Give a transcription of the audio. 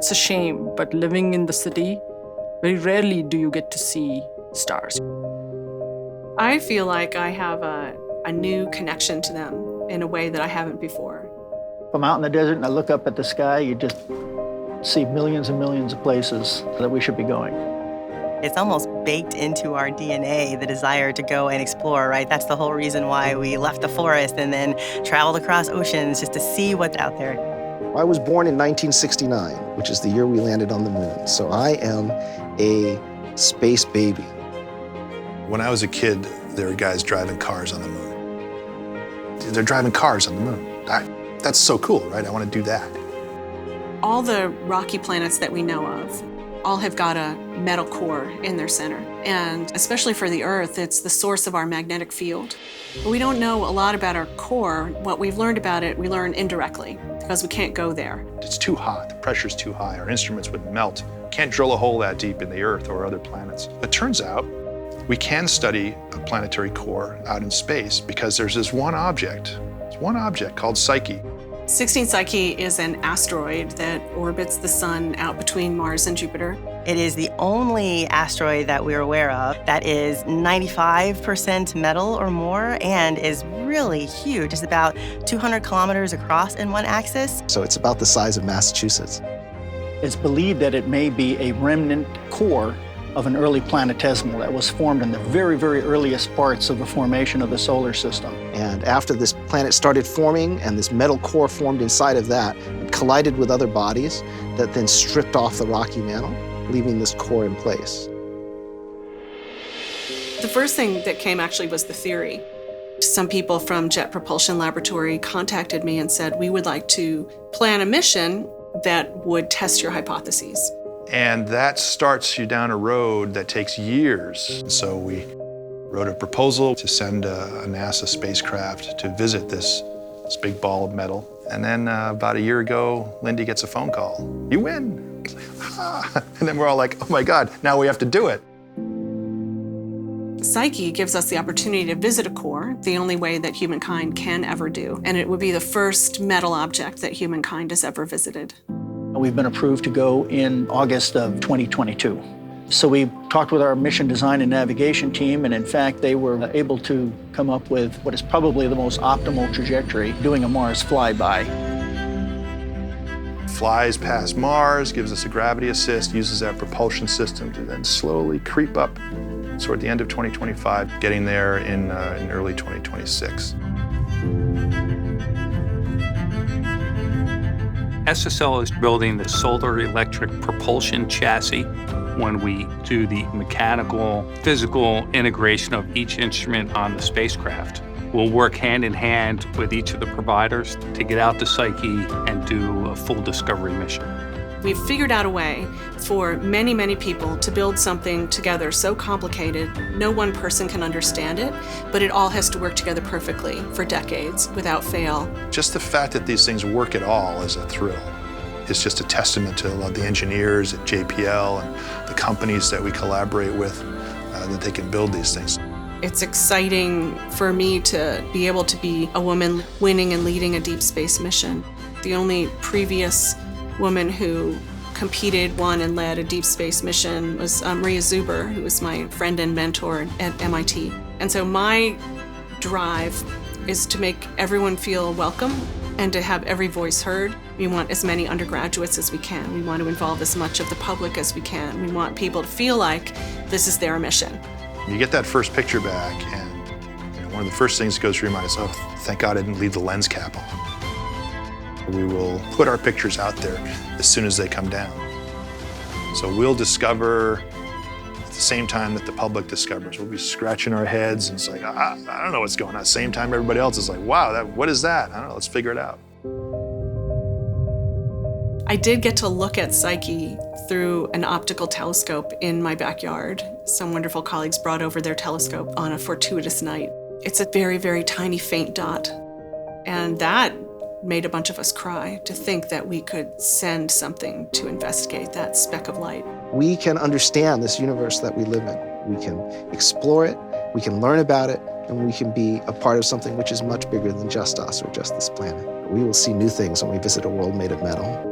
It's a shame, but living in the city, very rarely do you get to see stars. I feel like I have a new connection to them in a way that I haven't before. If I'm out in the desert and I look up at the sky, you just see millions and millions of places that we should be going. It's almost baked into our DNA, the desire to go and explore, right? That's the whole reason why we left the forest and then traveled across oceans just to see what's out there. I was born in 1969, which is the year we landed on the moon. So I am a space baby. When I was a kid, there were guys driving cars on the moon. They're driving cars on the moon. That's so cool, right? I want to do that. All the rocky planets that we know of all have got a metal core in their center. And especially for the Earth, it's the source of our magnetic field. But we don't know a lot about our core. What we've learned about it, we learn indirectly because we can't go there. It's too hot, the pressure's too high, our instruments would melt. Can't drill a hole that deep in the Earth or other planets. It turns out we can study a planetary core out in space because there's this one object called Psyche. 16 Psyche is an asteroid that orbits the sun out between Mars and Jupiter. It is the only asteroid that we're aware of that is 95% metal or more and is really huge. It's about 200 kilometers across in one axis. So it's about the size of Massachusetts. It's believed that it may be a remnant core of an early planetesimal that was formed in the very, very earliest parts of the formation of the solar system. And after this planet started forming and this metal core formed inside of that, it collided with other bodies that then stripped off the rocky mantle, leaving this core in place. The first thing that came actually was the theory. Some people from Jet Propulsion Laboratory contacted me and said, we would like to plan a mission that would test your hypotheses. And that starts you down a road that takes years. So we wrote a proposal to send a NASA spacecraft to visit this big ball of metal. And then about a year ago, Lindy gets a phone call. You win. And then we're all like, oh my God, now we have to do it. Psyche gives us the opportunity to visit a core, the only way that humankind can ever do. And it would be the first metal object that humankind has ever visited. We've been approved to go in August of 2022. So we talked with our mission design and navigation team, and in fact, they were able to come up with what is probably the most optimal trajectory, doing a Mars flyby. Flies past Mars, gives us a gravity assist, uses that propulsion system to then slowly creep up toward the end of 2025, getting there in early 2026. SSL is building the solar electric propulsion chassis. When we do the mechanical, physical integration of each instrument on the spacecraft, we'll work hand in hand with each of the providers to get out to Psyche and do a full discovery mission. We've figured out a way for many, many people to build something together so complicated, no one person can understand it, but it all has to work together perfectly for decades without fail. Just the fact that these things work at all is a thrill. It's just a testament to a lot of the engineers at JPL and the companies that we collaborate with, that they can build these things. It's exciting for me to be able to be a woman winning and leading a deep space mission. The only previous woman who competed, won, and led a deep space mission was Maria Zuber, who was my friend and mentor at MIT. And so my drive is to make everyone feel welcome and to have every voice heard. We want as many undergraduates as we can. We want to involve as much of the public as we can. We want people to feel like this is their mission. You get that first picture back, and one of the first things that goes through your mind is, oh, thank God I didn't leave the lens cap on. We will put our pictures out there as soon as they come down. So we'll discover at the same time that the public discovers. We'll be scratching our heads and it's like, I don't know what's going on. Same time everybody else is like, wow, what is that? I don't know, let's figure it out. I did get to look at Psyche through an optical telescope in my backyard. Some wonderful colleagues brought over their telescope on a fortuitous night. It's a very, very tiny, faint dot. And that made a bunch of us cry to think that we could send something to investigate that speck of light. We can understand this universe that we live in. We can explore it, we can learn about it, and we can be a part of something which is much bigger than just us or just this planet. We will see new things when we visit a world made of metal.